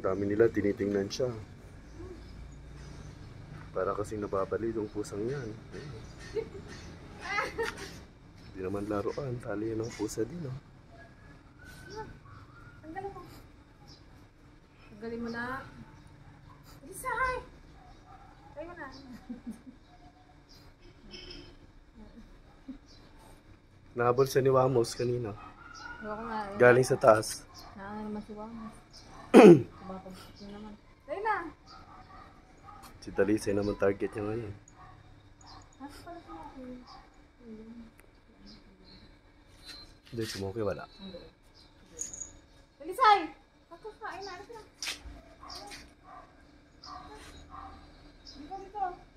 Ang dami nila, tinitingnan siya. Para kasing nababali yung pusang yan. Hindi naman laruan. Tali yan ang pusa din, oh. Ang galing mo. Ang galing mo na. Isay! Tayo mo na. Nahabol siya ni Wamos kanina. Ayoko nga. Galing sa taas. Naman si Wamos. Bakit yun naman. Tayo na. Si Dalisay naman target niya ngayon. Ano pala si Moki? Hindi, si Moki wala. Dalisay! Pagkakain na. Dito, dito.